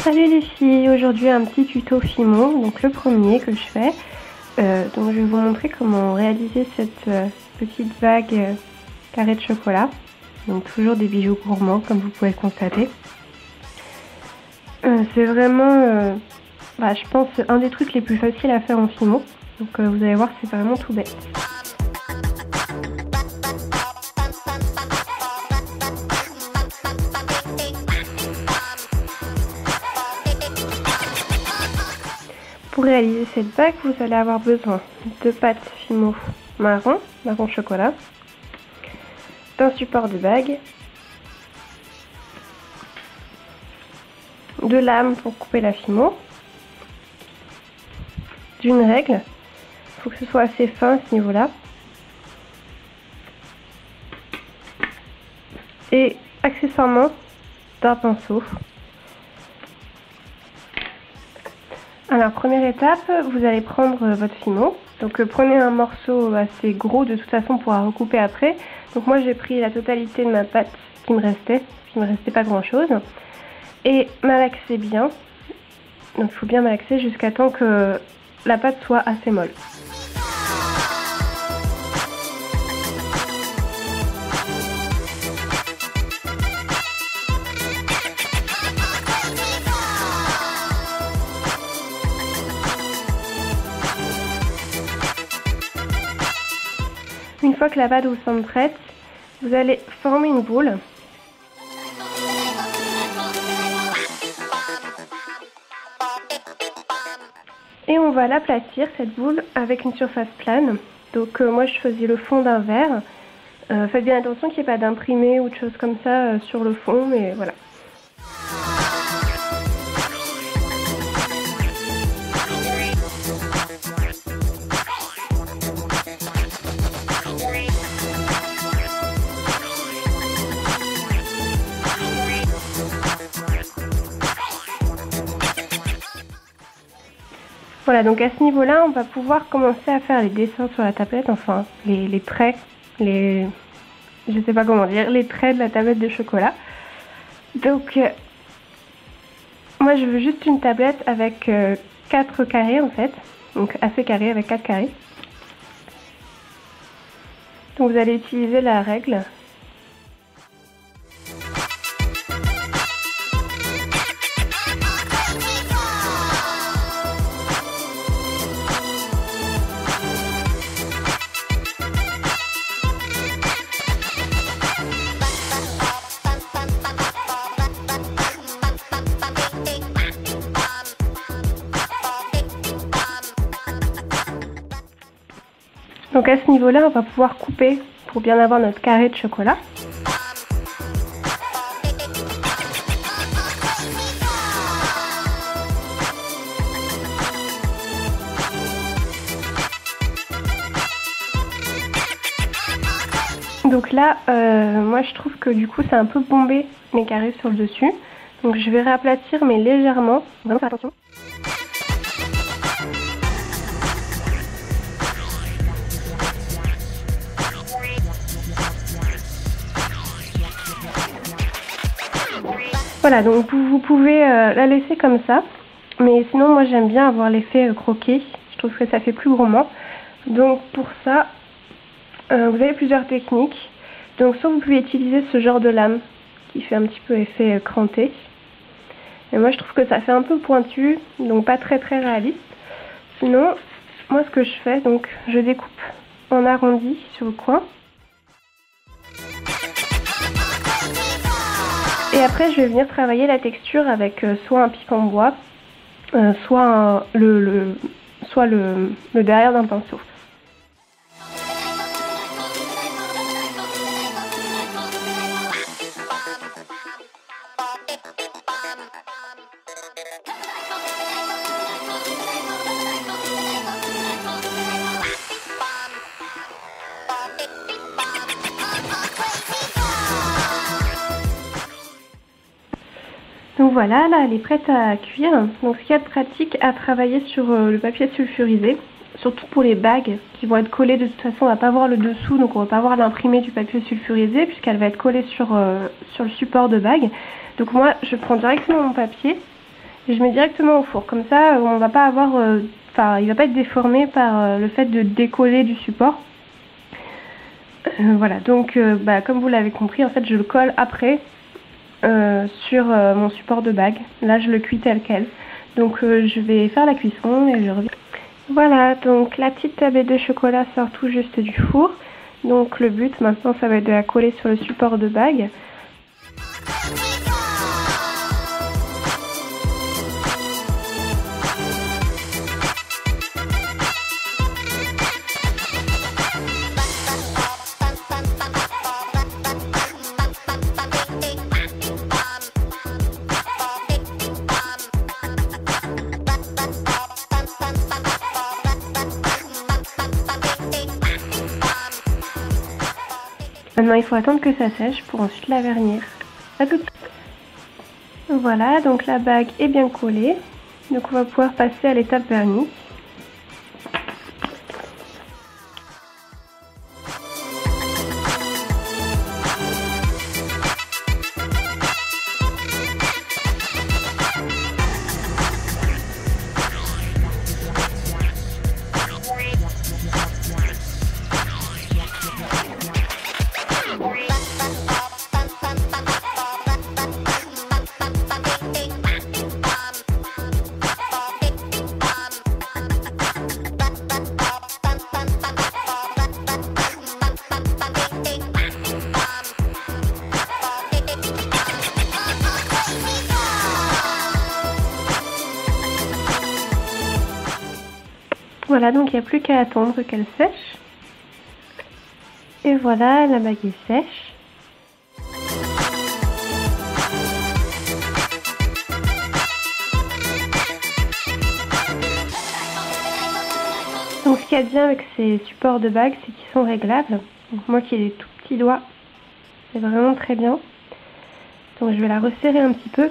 Salut les filles, aujourd'hui un petit tuto Fimo, donc le premier que je fais. Donc je vais vous montrer comment réaliser cette petite bague carré de chocolat. Donc toujours des bijoux gourmands comme vous pouvez le constater. C'est vraiment, je pense, un des trucs les plus faciles à faire en Fimo. Donc vous allez voir, c'est vraiment tout bête. Pour réaliser cette bague, vous allez avoir besoin de pâte Fimo marron chocolat, d'un support de bague, de lames pour couper la Fimo, d'une règle, il faut que ce soit assez fin à ce niveau-là, et accessoirement d'un pinceau. Alors première étape, vous allez prendre votre Fimo, donc prenez un morceau assez gros, de toute façon on pourra recouper après. Donc moi j'ai pris la totalité de ma pâte qui me restait pas grand chose, et malaxer bien, donc il faut bien malaxer jusqu'à temps que la pâte soit assez molle. Une fois que la pâte vous semble prête, vous allez former une boule. Et on va l'aplatir, cette boule, avec une surface plane. Donc moi je choisis le fond d'un verre. Faites bien attention qu'il n'y ait pas d'imprimé ou de choses comme ça sur le fond, mais voilà. Voilà, donc à ce niveau-là, on va pouvoir commencer à faire les dessins sur la tablette, enfin les traits, je sais pas comment dire, les traits de la tablette de chocolat. Donc, moi je veux juste une tablette avec 4 carrés en fait, donc assez carré avec 4 carrés. Donc vous allez utiliser la règle. Donc à ce niveau-là, on va pouvoir couper pour bien avoir notre carré de chocolat. Donc là, moi je trouve que du coup c'est un peu bombé mes carrés sur le dessus. Donc je vais réaplatir mais légèrement, vraiment faire attention. Voilà, donc vous pouvez la laisser comme ça, mais sinon moi j'aime bien avoir l'effet croqué, je trouve que ça fait plus gourmand. Donc pour ça, vous avez plusieurs techniques. Donc soit vous pouvez utiliser ce genre de lame qui fait un petit peu effet cranté. Et moi je trouve que ça fait un peu pointu, donc pas très réaliste. Sinon, moi ce que je fais, donc je découpe en arrondi sur le coin. Et après, je vais venir travailler la texture avec soit un pic en bois, soit le derrière d'un pinceau. Donc voilà, là elle est prête à cuire. Donc ce qu'il y a de pratique à travailler sur le papier sulfurisé, surtout pour les bagues qui vont être collées, de toute façon on va pas voir le dessous, donc on va pas voir l'imprimé du papier sulfurisé puisqu'elle va être collée sur le support de bague. Donc moi je prends directement mon papier Et je mets directement au four. Comme ça, on va pas avoir, il va pas être déformé par le fait de décoller du support. Voilà, donc comme vous l'avez compris, en fait, je le colle après sur mon support de bague. Là, je le cuis tel quel. Donc, je vais faire la cuisson et je reviens. Voilà, donc la petite tablette de chocolat sort tout juste du four. Donc, le but maintenant, ça va être de la coller sur le support de bague. Maintenant, il faut attendre que ça sèche pour ensuite la vernir. À tout de suite. Voilà, donc la bague est bien collée. Donc on va pouvoir passer à l'étape vernis. Voilà, donc il n'y a plus qu'à attendre qu'elle sèche. Et voilà, la bague est sèche. Donc ce qu'il y a de bien avec ces supports de bague, c'est qu'ils sont réglables. Donc moi qui ai des tout petits doigts, c'est vraiment très bien. Donc je vais la resserrer un petit peu